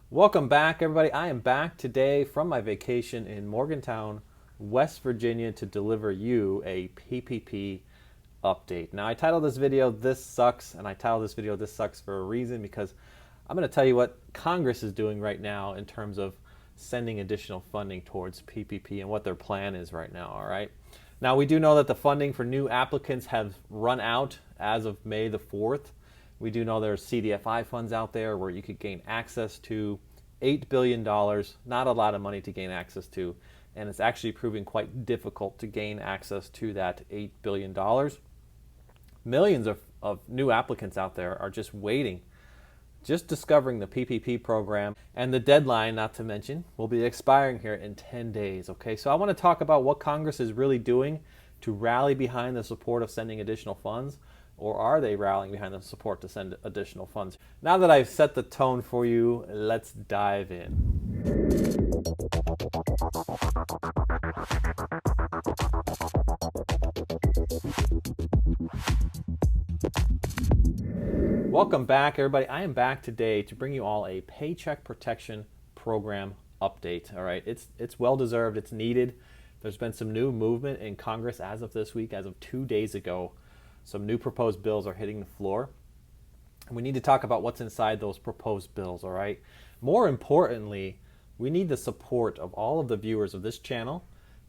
Welcome back, everybody. I am back today from my vacation in Morgantown, West Virginia to deliver you a PPP update. Now, I titled this video, This Sucks, and I titled this video, This Sucks for a reason because I'm going to tell you what Congress is doing right now in terms of sending additional funding towards PPP and what their plan is right now, all right? Now, we do know that the funding for new applicants have run out as of May the 4th. We do know there's CDFI funds out there where you could gain access to $8 billion, not a lot of money to gain access to, and it's actually proving quite difficult to gain access to that $8 billion. Millions of new applicants out there are just waiting, just discovering the PPP program, and the deadline, not to mention, will be expiring here in 10 days, okay? So I want to talk about what Congress is really doing to rally behind the support of sending additional funds. Or are they rallying behind the support to send additional funds? Now that I've set the tone for you, let's dive in. Welcome back, everybody. I am back today to bring you all a Paycheck Protection Program update. All right, it's well deserved. It's needed. There's been some new movement in Congress as of this week, as of 2 days ago. Some new proposed bills are hitting the floor. And we need to talk about what's inside those proposed bills, all right? More importantly, we need the support of all of the viewers of this channel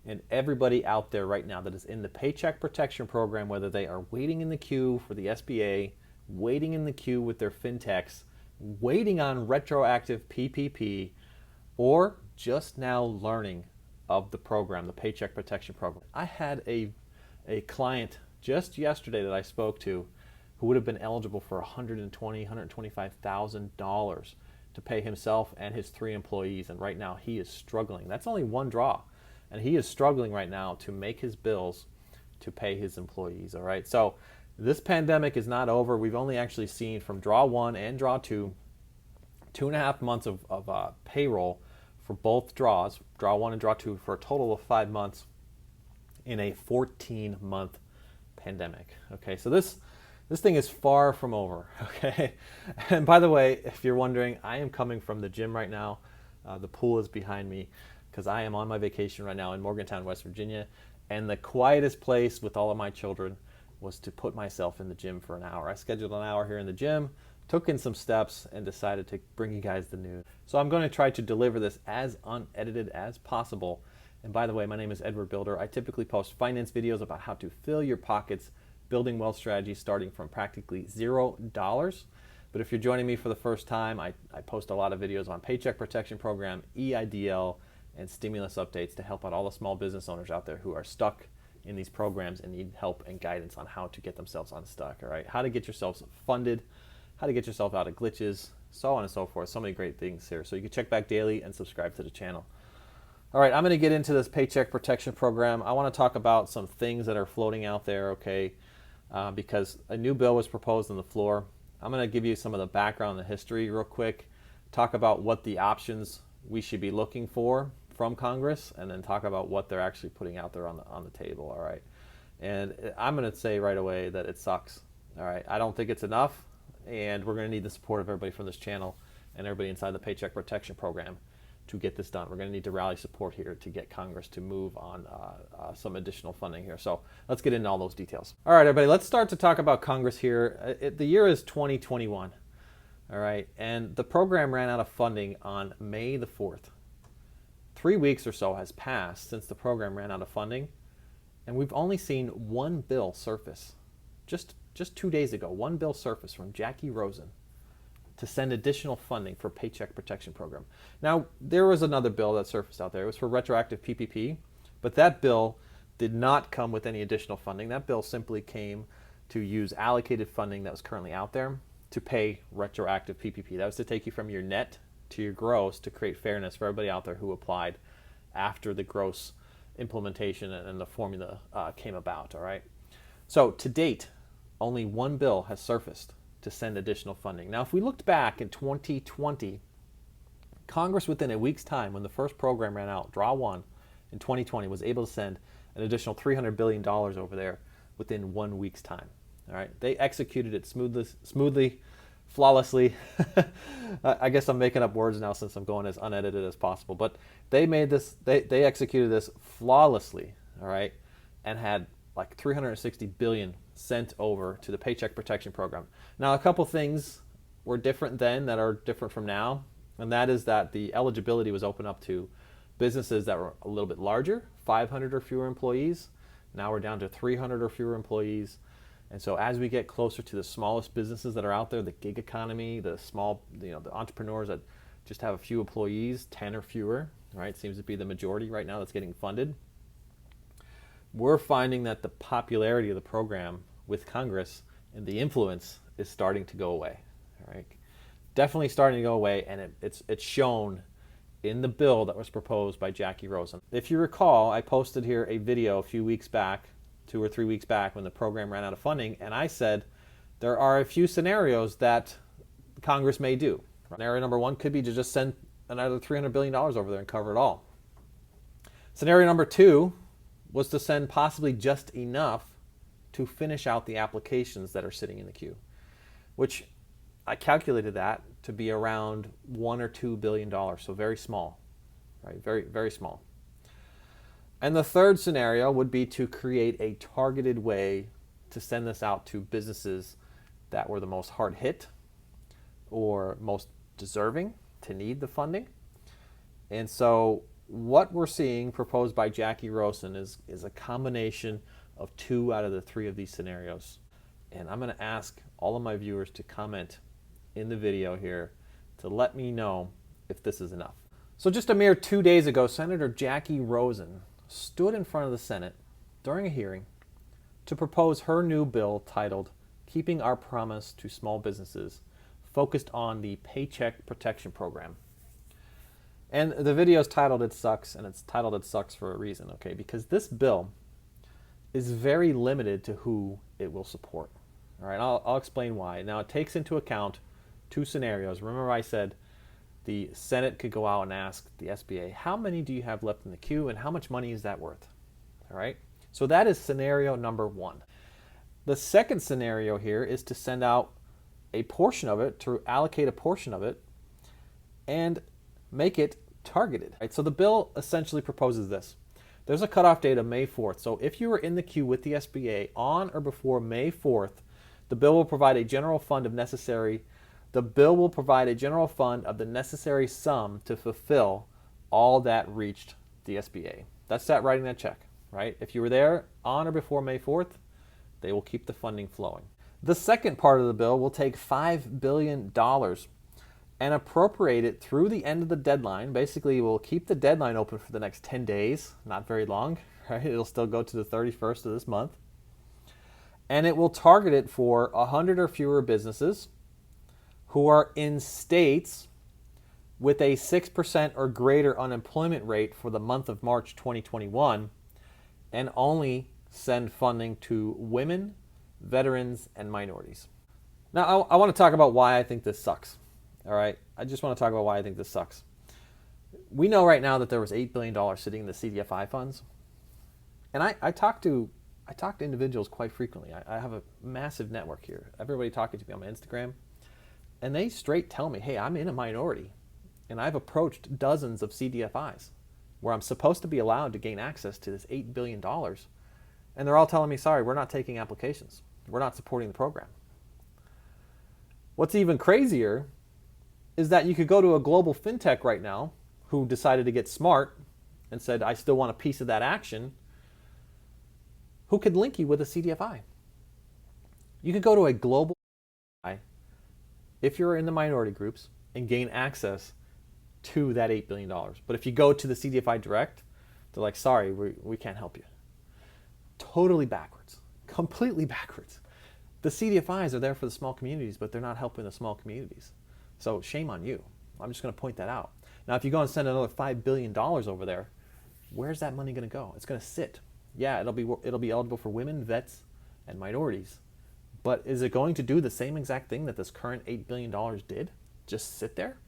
and everybody out there right now that is in the Paycheck Protection Program, whether they are waiting in the queue for the SBA, waiting in the queue with their fintechs, waiting on retroactive PPP, or just now learning of the program, the Paycheck Protection Program. I had a client just yesterday that I spoke to who would have been eligible for $120,000, $125,000 to pay himself and his 3 employees, and right now he is struggling. That's only one draw, and he is struggling right now to make his bills to pay his employees, all right? So this pandemic is not over. We've only actually seen from draw 1 and draw 2, 2.5 months of payroll for both draws, draw 1 and draw 2, for a total of 5 months in a 14-month pandemic. Okay, so this thing is far from over. Okay, and by the way, if you're wondering, I am coming from the gym right now. The pool is behind me because I am on my vacation right now in Morgantown, West Virginia, and the quietest place with all of my children was to put myself in the gym for an hour. I scheduled an hour here in the gym, took in some steps, and decided to bring you guys the news. So I'm going to try to deliver this as unedited as possible. And by the way, my name is Edward Bilder. I typically post finance videos about how to fill your pockets, building wealth strategies starting from practically $0. But if you're joining me for the first time, I post a lot of videos on Paycheck Protection Program, EIDL, and stimulus updates to help out all the small business owners out there who are stuck in these programs and need help and guidance on how to get themselves unstuck, all right? How to get yourselves funded, how to get yourself out of glitches, so on and so forth. So many great things here. So you can check back daily and subscribe to the channel. All right, I'm going to get into this Paycheck Protection Program. I want to talk about some things that are floating out there, okay, because a new bill was proposed on the floor. I'm going to give you some of the background and the history real quick, talk about what the options we should be looking for from Congress, and then talk about what they're actually putting out there on the table, all right? And I'm going to say right away that it sucks, all right? I don't think it's enough, and we're going to need the support of everybody from this channel and everybody inside the Paycheck Protection Program to get this done. We're going to need to rally support here to get Congress to move on some additional funding here. So let's get into all those details. All right, everybody, let's start to talk about Congress here. The year is 2021, all right? And the program ran out of funding on May the 4th. 3 weeks or so has passed since the program ran out of funding, and we've only seen one bill surface. Just 2 days ago, one bill surfaced from Jackie Rosen to send additional funding for Paycheck Protection Program. Now, there was another bill that surfaced out there. It was for retroactive PPP, but that bill did not come with any additional funding. That bill simply came to use allocated funding that was currently out there to pay retroactive PPP. That was to take you from your net to your gross to create fairness for everybody out there who applied after the gross implementation and the formula came about, all right? So to date, only one bill has surfaced to send additional funding. Now, if we looked back in 2020, Congress within a week's time, when the first program ran out, draw 1 in 2020, was able to send an additional $300 billion over there within 1 week's time. All right, they executed it smoothly. flawlessly. I guess I'm making up words now since I'm going as unedited as possible. But they made this, they executed this flawlessly, all right, and had like 360 billion sent over to the Paycheck Protection Program. Now, a couple things were different then that are different from now, and that is that the eligibility was open up to businesses that were a little bit larger, 500 or fewer employees. Now we're down to 300 or fewer employees. And so as we get closer to the smallest businesses that are out there, the gig economy, the small, the entrepreneurs that just have a few employees, 10 or fewer, right? Seems to be the majority right now that's getting funded. We're finding that the popularity of the program with Congress and the influence is starting to go away, all right? Definitely starting to go away, and it's shown in the bill that was proposed by Jackie Rosen. If you recall, I posted here a video a few weeks back, 2 or 3 weeks back, when the program ran out of funding, and I said there are a few scenarios that Congress may do. Scenario number one could be to just send another $300 billion over there and cover it all. Scenario number two was to send possibly just enough to finish out the applications that are sitting in the queue, which I calculated that to be around $1 or $2 billion, so very small, right? Very, very small. And the third scenario would be to create a targeted way to send this out to businesses that were the most hard hit or most deserving to need the funding. And so what we're seeing proposed by Jackie Rosen is a combination of 2 out of the 3 of these scenarios. And I'm going to ask all of my viewers to comment in the video here to let me know if this is enough. So just a mere 2 days ago, Senator Jackie Rosen stood in front of the Senate during a hearing to propose her new bill titled Keeping Our Promise to Small Businesses, focused on the Paycheck Protection Program. And the video is titled It Sucks, and it's titled It Sucks for a reason, okay? Because this bill is very limited to who it will support. All right, I'll explain why. Now, it takes into account 2 scenarios. Remember I said the Senate could go out and ask the SBA, how many do you have left in the queue and how much money is that worth? All right, so that is scenario number 1. The second scenario here is to send out a portion of it, to allocate a portion of it and make it targeted. Right? So the bill essentially proposes this. There's a cutoff date of May 4th. So if you were in the queue with the SBA on or before May 4th, the bill will provide a general fund of necessary the necessary sum to fulfill all that reached the SBA. That's that writing that check, right? If you were there on or before May 4th, they will keep the funding flowing. The second part of the bill will take $5 billion and appropriate it through the end of the deadline. Basically, we'll keep the deadline open for the next 10 days, not very long, right? It'll still go to the 31st of this month. And it will target it for 100 or fewer businesses who are in states with a 6% or greater unemployment rate for the month of March 2021, and only send funding to women, veterans, and minorities. Now, I want to talk about why I think this sucks. All right, I just want to talk about why I think this sucks. We know right now that there was $8 billion sitting in the CDFI funds, and I talk to individuals quite frequently. I have a massive network here. Everybody talking to me on my Instagram, and they straight tell me, hey, I'm in a minority, and I've approached dozens of CDFIs where I'm supposed to be allowed to gain access to this $8 billion, and they're all telling me, sorry, we're not taking applications. We're not supporting the program. What's even crazier is that you could go to a global fintech right now who decided to get smart and said, I still want a piece of that action, who could link you with a CDFI. You could go to a global if you're in the minority groups and gain access to that $8 billion. But if you go to the CDFI direct, they're like, sorry, we can't help you. Totally backwards, completely backwards. The CDFIs are there for the small communities, but they're not helping the small communities. So shame on you. I'm just going to point that out. Now, if you go and send another $5 billion over there, where's that money going to go? It's going to sit. Yeah, it'll be eligible for women, vets, and minorities. But is it going to do the same exact thing that this current $8 billion did? Just sit there?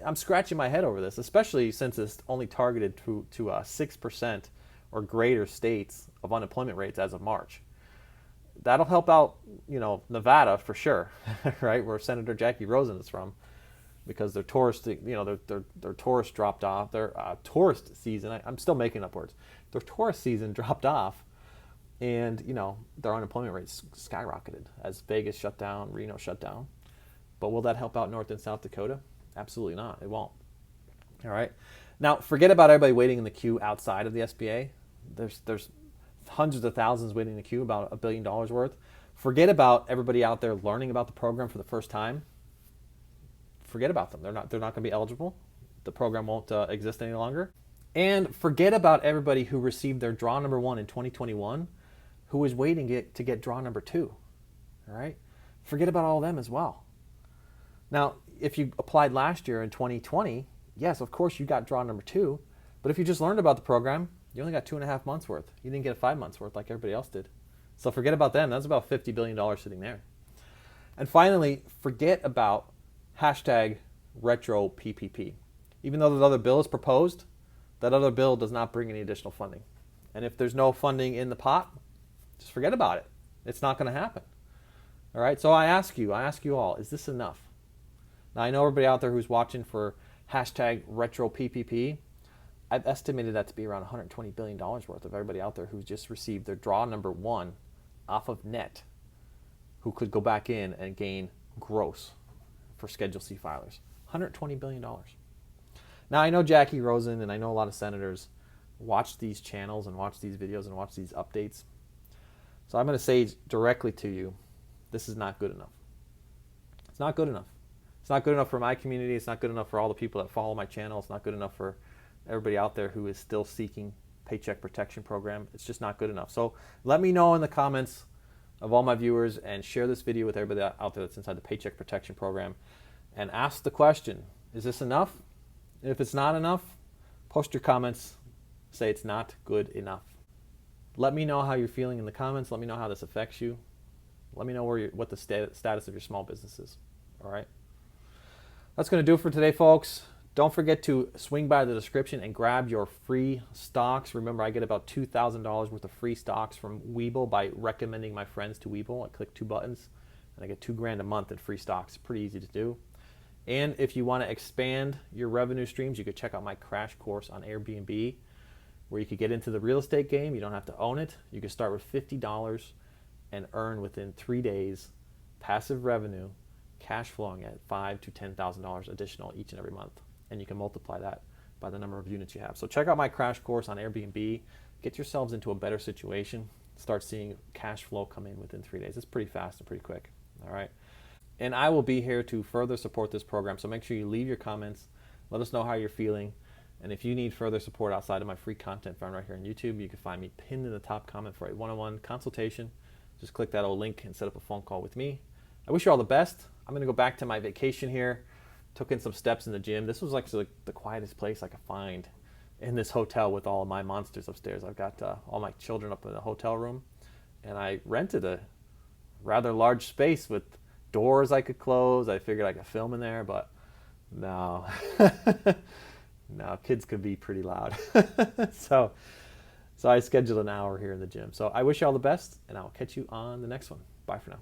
I'm scratching my head over this, especially since it's only targeted to 6% or greater states of unemployment rates as of March. that'll help out, Nevada for sure, right? Where Senator Jackie Rosen is from, because their tourist, their tourist dropped off. Their tourist season, I'm still making up words. Their tourist season dropped off, and their unemployment rates skyrocketed as Vegas shut down, Reno shut down. But will that help out North and South Dakota? Absolutely not. It won't. All right. Now, forget about everybody waiting in the queue outside of the SBA. There's hundreds of thousands waiting in the queue, about $1 billion worth. Forget about everybody out there learning about the program for the first time. Forget about them. They're not going to be eligible. The program won't exist any longer. And forget about everybody who received their draw number 1 in 2021, who is waiting to get draw number 2. All right. Forget about all of them as well. Now, if you applied last year in 2020, yes, of course you got draw number 2. But if you just learned about the program, you only got 2.5 months worth. You didn't get 5 months worth like everybody else did. So forget about them. That's about $50 billion sitting there. And finally, forget about hashtag retro PPP. Even though that other bill is proposed, that other bill does not bring any additional funding. And if there's no funding in the pot, just forget about it. It's not going to happen. All right. So I ask you all, is this enough? Now, I know everybody out there who's watching for hashtag retro PPP, I've estimated that to be around $120 billion worth of everybody out there who's just received their draw number 1 off of net, who could go back in and gain gross for Schedule C filers. $120 billion. Now, I know Jackie Rosen and I know a lot of senators watch these channels and watch these videos and watch these updates. So I'm going to say directly to you, this is not good enough. It's not good enough. It's not good enough for my community. It's not good enough for all the people that follow my channel. It's not good enough for everybody out there who is still seeking Paycheck Protection Program. It's just not good enough. So let me know in the comments of all my viewers and share this video with everybody out there that's inside the Paycheck Protection Program and ask the question, is this enough? And if it's not enough, post your comments, say it's not good enough. Let me know how you're feeling in the comments. Let me know how this affects you. Let me know what the status of your small business is. All right? That's going to do it for today, folks. Don't forget to swing by the description and grab your free stocks. Remember, I get about $2,000 worth of free stocks from Webull by recommending my friends to Webull. I click 2 buttons and I get $2,000 a month in free stocks. Pretty easy to do. And if you want to expand your revenue streams, you could check out my crash course on Airbnb, where you could get into the real estate game. You don't have to own it. You can start with $50 and earn within 3 days passive revenue, cash flowing at $5,000 to $10,000 additional each and every month. And you can multiply that by the number of units you have. So check out my crash course on Airbnb. Get yourselves into a better situation. Start seeing cash flow come in within 3 days. It's pretty fast and pretty quick. All right. And I will be here to further support this program. So make sure you leave your comments. Let us know how you're feeling. And if you need further support outside of my free content found right here on YouTube, you can find me pinned in the top comment for a one-on-one consultation. Just click that old link and set up a phone call with me. I wish you all the best. I'm going to go back to my vacation here. Took in some steps in the gym. This was actually the quietest place I could find in this hotel with all of my monsters upstairs. I've got all my children up in the hotel room, and I rented a rather large space with doors I could close. I figured I could film in there, but no. No, kids could be pretty loud. So I scheduled an hour here in the gym. So I wish you all the best, and I'll catch you on the next one. Bye for now.